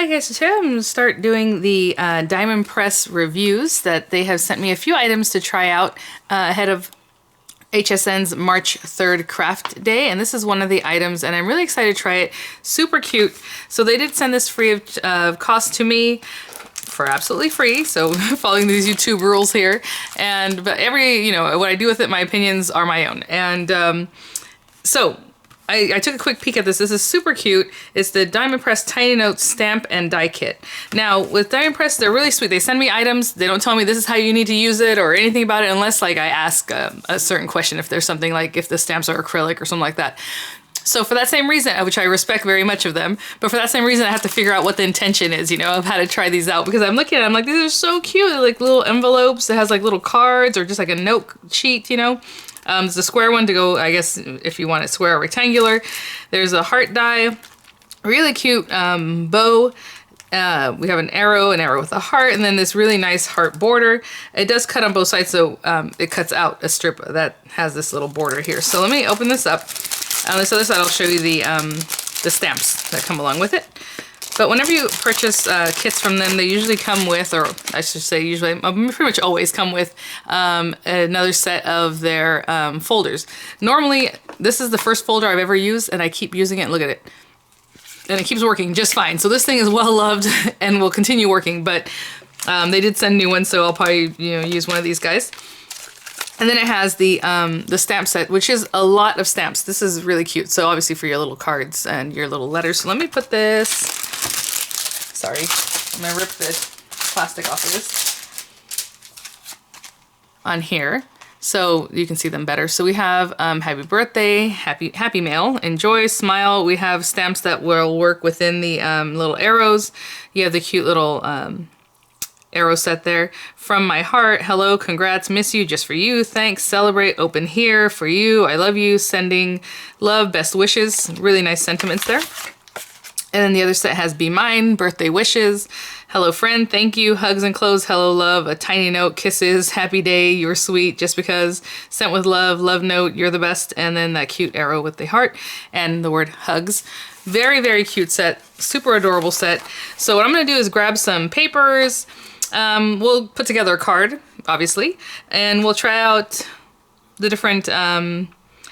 Hi guys, so today I'm going to start doing the Diamond Press reviews that they have sent me a few items to try out ahead of HSN's March 3rd craft day, and this is one of the items and I'm really excited to try it. Super cute. So they did send this free of cost to me for absolutely free, so following these YouTube rules here, and but what I do with it, my opinions are my own. And so I took a quick peek at this. This is super cute. It's the Diamond Press Tiny Notes Stamp and Die Kit. Now, with Diamond Press, they're really sweet. They send me items. They don't tell me this is how you need to use it or anything about it unless like I ask a certain question, if there's something like if the stamps are acrylic or something like that. So for that same reason, which I respect very much of them, but for that same reason, I have to figure out what the intention is, of how to try these out, because I'm looking at them, I'm like, these are so cute. They're like little envelopes that has like little cards or just like a note sheet, There's a square one to go, I guess, if you want it square or rectangular. There's a heart die, really cute bow. We have an arrow with a heart, and then this really nice heart border. It does cut on both sides, so it cuts out a strip that has this little border here. So let me open this up. On this other side, I'll show you the stamps that come along with it. But whenever you purchase kits from them, they usually come with, or I should say usually, pretty much always come with another set of their folders. Normally, this is the first folder I've ever used, and I keep using it. Look at it. And it keeps working just fine. So this thing is well loved and will continue working, but they did send new ones, so I'll probably use one of these guys. And then it has the stamp set, which is a lot of stamps. This is really cute. So obviously for your little cards and your little letters. So let me put this, sorry, I'm gonna rip the plastic off of this, on here so you can see them better. So we have happy birthday, happy mail, enjoy, smile. We have stamps that will work within the little arrows. You have the cute little arrow set there. From my heart, hello, congrats, miss you, just for you, thanks, celebrate, open here, for you, I love you, sending love, best wishes. Really nice sentiments there. And then the other set has be mine, birthday wishes, hello friend, thank you, hugs and clothes, hello love, a tiny note, kisses, happy day, you're sweet, just because, sent with love, love note, you're the best, and then that cute arrow with the heart and the word hugs. Very, very cute set, super adorable set. So what I'm gonna do is grab some papers. We'll put together a card, obviously, and we'll try out the different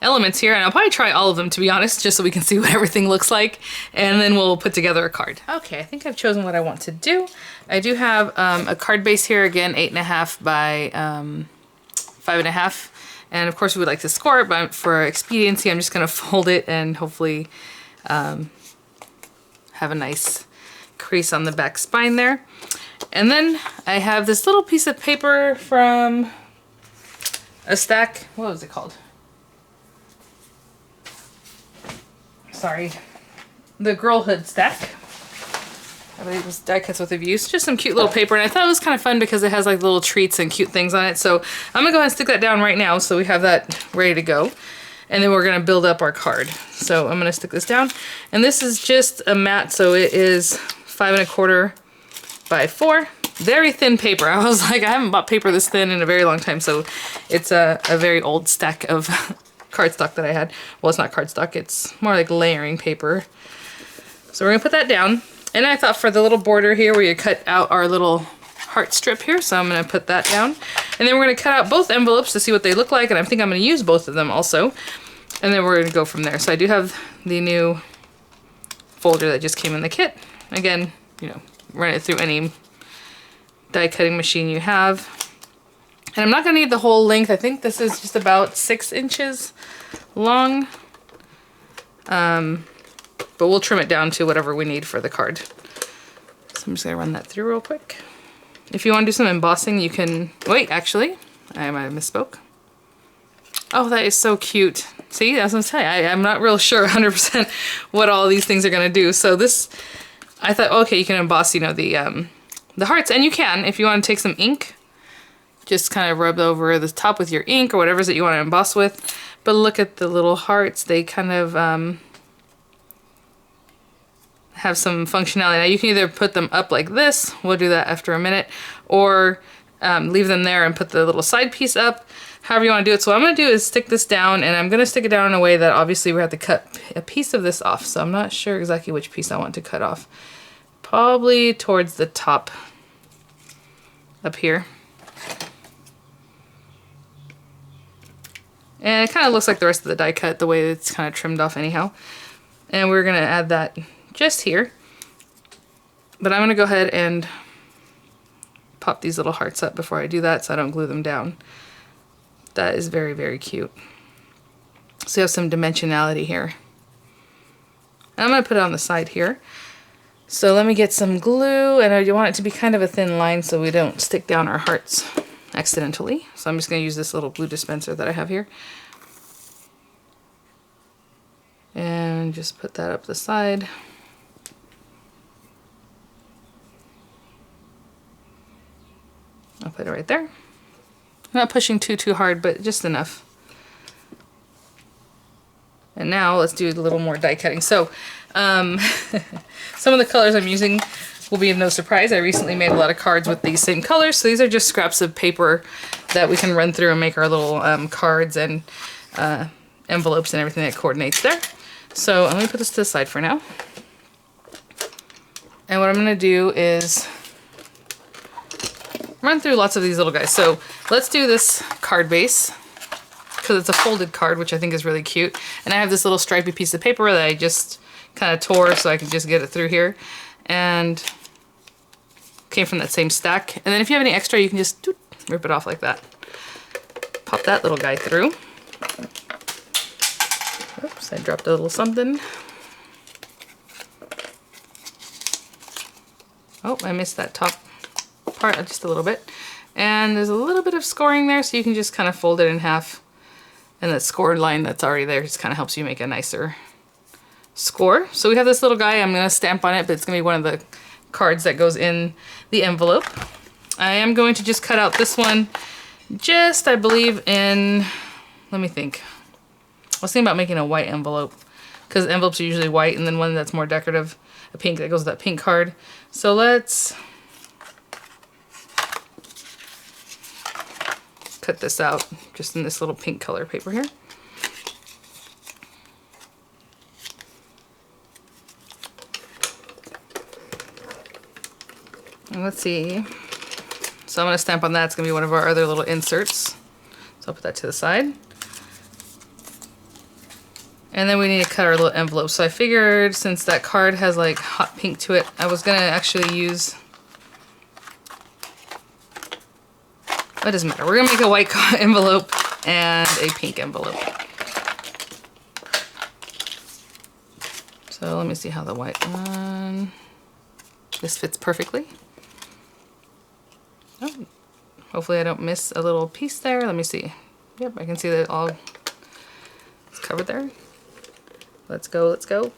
elements here, and I'll probably try all of them, to be honest, just so we can see what everything looks like, and then we'll put together a card. Okay, I think I've chosen what I want to do. I do have a card base here, again, 8.5 by 5.5, and of course we would like to score it, but for expediency, I'm just going to fold it and hopefully have a nice crease on the back spine there. And then I have this little piece of paper from a stack. What was it called? Sorry. The Girlhood stack. I believe it was Die Cuts with a View. It's just some cute little paper. And I thought it was kind of fun because it has like little treats and cute things on it. So I'm going to go ahead and stick that down right now so we have that ready to go. And then we're going to build up our card. So I'm going to stick this down. And this is just a mat. So it is 5.25 by 4. Very thin paper. I was like, I haven't bought paper this thin in a very long time, so it's a very old stack of cardstock that I had. Well, it's not cardstock, it's more like layering paper. So we're gonna put that down. And I thought for the little border here, where you cut out our little heart strip here, so I'm gonna put that down. And then we're gonna cut out both envelopes to see what they look like, and I think I'm gonna use both of them also. And then we're gonna go from there. So I do have the new folder that just came in the kit. Again, run it through any die cutting machine you have. And I'm not going to need the whole length. I think this is just about 6 inches long. But we'll trim it down to whatever we need for the card. So I'm just going to run that through real quick. If you want to do some embossing, you can... Wait, actually, I might have misspoke. Oh, that is so cute. See, that's what I'm saying. I'm not real sure 100% what all these things are going to do. So this... I thought, okay, you can emboss, the hearts, and you can, if you want to take some ink, just kind of rub over the top with your ink or whatever it is that you want to emboss with. But look at the little hearts. They kind of have some functionality. Now you can either put them up like this, we'll do that after a minute, or leave them there and put the little side piece up. However you want to do it. So what I'm going to do is stick this down, and I'm going to stick it down in a way that obviously we have to cut a piece of this off. So I'm not sure exactly which piece I want to cut off. probably towards the top up here. And it kind of looks like the rest of the die cut, the way it's kind of trimmed off anyhow. And we're going to add that just here. But I'm going to go ahead and pop these little hearts up before I do that so I don't glue them down. That is very, very cute. So you have some dimensionality here. And I'm going to put it on the side here. So let me get some glue, and I want it to be kind of a thin line so we don't stick down our hearts accidentally. So I'm just going to use this little glue dispenser that I have here. And just put that up the side. I'll put it right there. I'm not pushing too hard, but just enough. And now let's do a little more die cutting. So some of the colors I'm using will be of no surprise. I recently made a lot of cards with these same colors. So these are just scraps of paper that we can run through and make our little cards and envelopes and everything that coordinates there. So I'm going to put this to the side for now. And what I'm going to do is run through lots of these little guys. So let's do this card base because it's a folded card, which I think is really cute. And I have this little stripy piece of paper that I just kind of tore so I can just get it through here. And came from that same stack. And then if you have any extra, you can just rip it off like that. Pop that little guy through. Oops, I dropped a little something. Oh, I missed that top part just a little bit. And there's a little bit of scoring there, so you can just kind of fold it in half. And that scored line that's already there just kind of helps you make a nicer score. So we have this little guy. I'm going to stamp on it, but it's going to be one of the cards that goes in the envelope. I am going to just cut out this one just, I believe, in, let me think. I was thinking about making a white envelope because envelopes are usually white, and then one that's more decorative, a pink that goes with that pink card. So let's cut this out just in this little pink color paper here. And let's see. So I'm going to stamp on that. It's going to be one of our other little inserts. So I'll put that to the side. And then we need to cut our little envelope. So I figured since that card has like hot pink to it, I was going to actually use... It doesn't matter. We're going to make a white envelope and a pink envelope. So let me see how the white one... This fits perfectly. Oh, hopefully I don't miss a little piece there. Let me see. Yep, I can see that all is covered there. Let's go, let's go.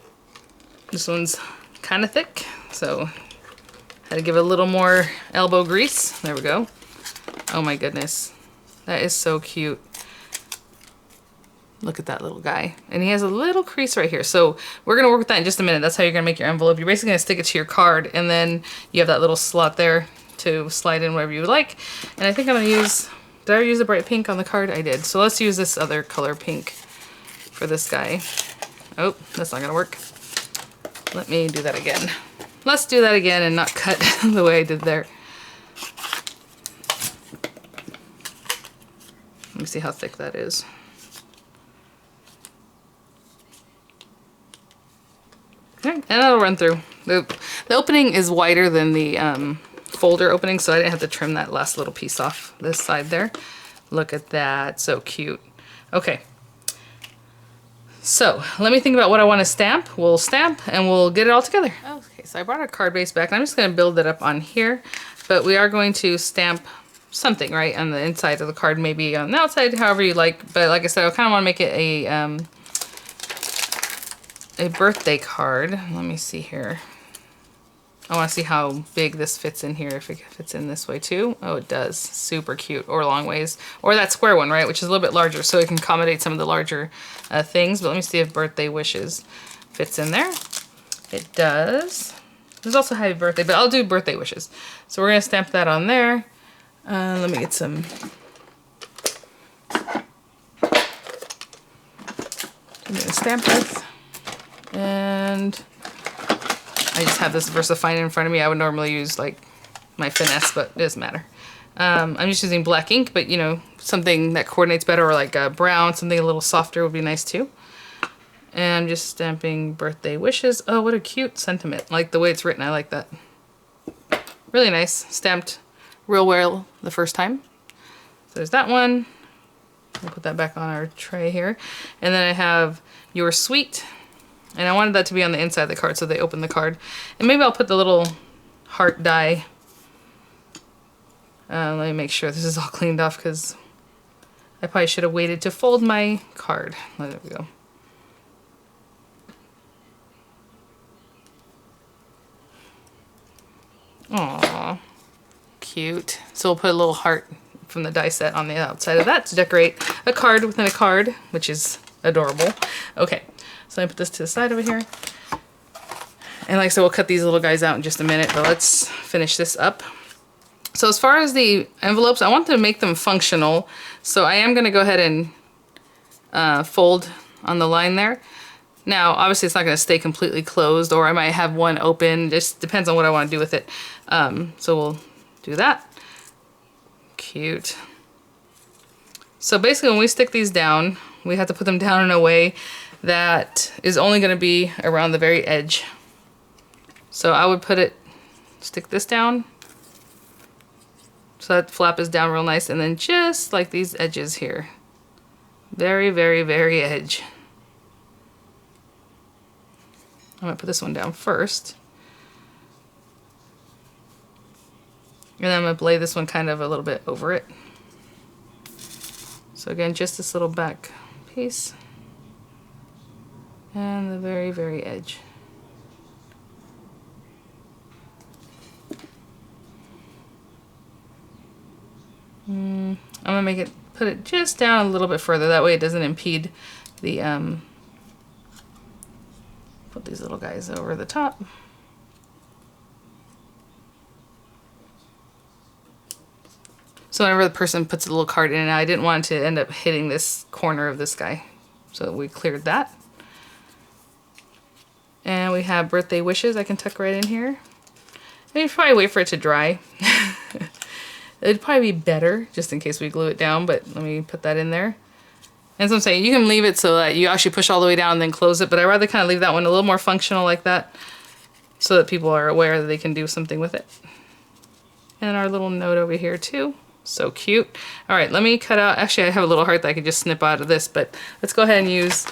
This one's kind of thick, so had to give it a little more elbow grease. There we go. Oh my goodness. That is so cute. Look at that little guy. And he has a little crease right here. So we're going to work with that in just a minute. That's how you're going to make your envelope. You're basically going to stick it to your card, and then you have that little slot there to slide in whatever you would like. And I think I'm going to use... Did I use a bright pink on the card? I did. So let's use this other color pink for this guy. Oh, that's not going to work. Let me do that again. Let's do that again and not cut the way I did there. Let me see how thick that is. Okay, and that'll run through. The opening is wider than the folder opening, so I didn't have to trim that last little piece off this side there. Look at that, so cute. Okay, so let me think about what I want to stamp. We'll stamp and we'll get it all together. Okay, so I brought our card base back, and I'm just going to build it up on here, but we are going to stamp something right on the inside of the card, maybe on the outside, however you like. But like I said, I kind of want to make it a birthday card. Let me see here. I want to see how big this fits in here, if it fits in this way too. Oh, it does. Super cute. Or long ways. Or that square one, right? Which is a little bit larger, so it can accommodate some of the larger things. But let me see if birthday wishes fits in there. It does. There's also happy birthday, but I'll do birthday wishes. So we're going to stamp that on there. Let me get some... I'm going to stamp this. And I just have this VersaFine in front of me. I would normally use like my Finesse, but it doesn't matter. I'm just using black ink, but you know, something that coordinates better, or like a brown, something a little softer would be nice too. And I'm just stamping birthday wishes. Oh, what a cute sentiment. Like the way it's written, I like that. Really nice. Stamped real well the first time. So there's that one. I'll put that back on our tray here. And then I have Your Sweet. And I wanted that to be on the inside of the card so they open the card. And maybe I'll put the little heart die. Let me make sure this is all cleaned off because I probably should have waited to fold my card. There we go. Aww, cute. So we'll put a little heart from the die set on the outside of that to decorate a card within a card, which is adorable. Okay, so I put this to the side over here. And like I said, we'll cut these little guys out in just a minute, but let's finish this up. So as far as the envelopes, I want to make them functional. So I am going to go ahead and fold on the line there. Now, obviously it's not going to stay completely closed, or I might have one open. Just depends on what I want to do with it. So we'll do that. Cute. So basically when we stick these down, we have to put them down in a way that is only going to be around the very edge. So I would stick this down. So that flap is down real nice, and then just like these edges here. Very, very, very edge. I'm gonna put this one down first. And then I'm gonna lay this one kind of a little bit over it. So again, just this little back piece. And the very, very edge. I'm gonna put it just down a little bit further. That way it doesn't impede the, put these little guys over the top. So whenever the person puts a little card in, and I didn't want it to end up hitting this corner of this guy. So we cleared that. And we have birthday wishes I can tuck right in here. I mean, probably wait for it to dry. It'd probably be better just in case we glue it down, but let me put that in there. And so I'm saying you can leave it so that you actually push all the way down and then close it, but I'd rather kind of leave that one a little more functional like that so that people are aware that they can do something with it. And our little note over here too. So cute. All right, let me cut out, actually I have a little heart that I could just snip out of this, but let's go ahead and use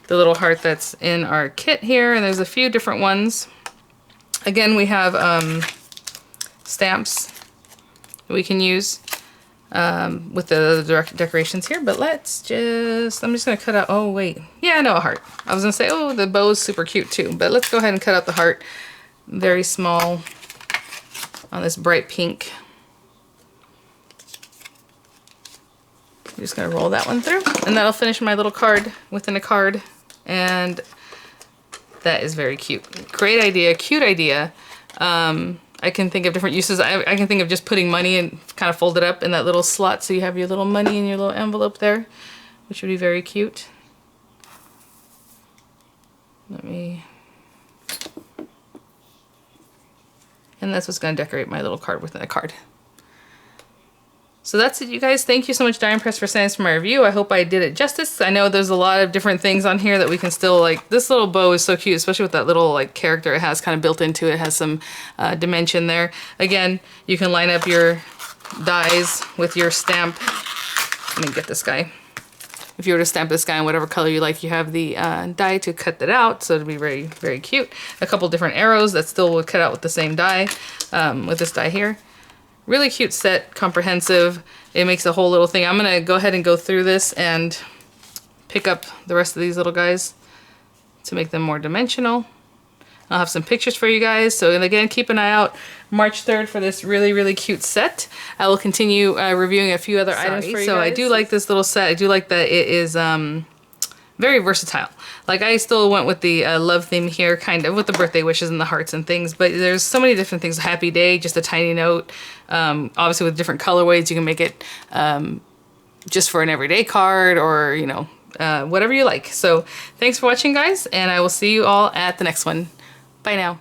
the little heart that's in our kit here, and there's a few different ones. Again, we have stamps that we can use with the other decorations here, but I'm just gonna cut out, oh wait, yeah, no, a heart. I was gonna say, oh, the bow is super cute too, but let's go ahead and cut out the heart very small on this bright pink. I'm just gonna roll that one through, and that'll finish my little card within a card, and that is very cute. Great idea, cute idea. I can think of different uses. I can think of just putting money and kind of fold it up in that little slot so you have your little money in your little envelope there, which would be very cute. And that's what's going to decorate my little card within a card. So that's it, you guys. Thank you so much, Die Press, for sending us for my review. I hope I did it justice. I know there's a lot of different things on here that we can still, like, this little bow is so cute, especially with that little, like, character it has kind of built into it. It has some dimension there. Again, you can line up your dies with your stamp. Let me get this guy. If you were to stamp this guy in whatever color you like, you have the die to cut that out, so it'll be very, very cute. A couple different arrows that still would cut out with the same die, with this die here. Really cute set, comprehensive. It makes a whole little thing. I'm gonna go ahead and go through this and pick up the rest of these little guys to make them more dimensional. I'll have some pictures for you guys. So, and again, keep an eye out March 3rd for this really, really cute set. I will continue reviewing a few other items for you guys. I do like this little set. I do like that it is very versatile. Like, I still went with the love theme here, kind of, with the birthday wishes and the hearts and things, but there's so many different things. Happy day, just a tiny note. Obviously with different colorways, you can make it just for an everyday card, or, you know, whatever you like. So thanks for watching, guys, and I will see you all at the next one. Bye now.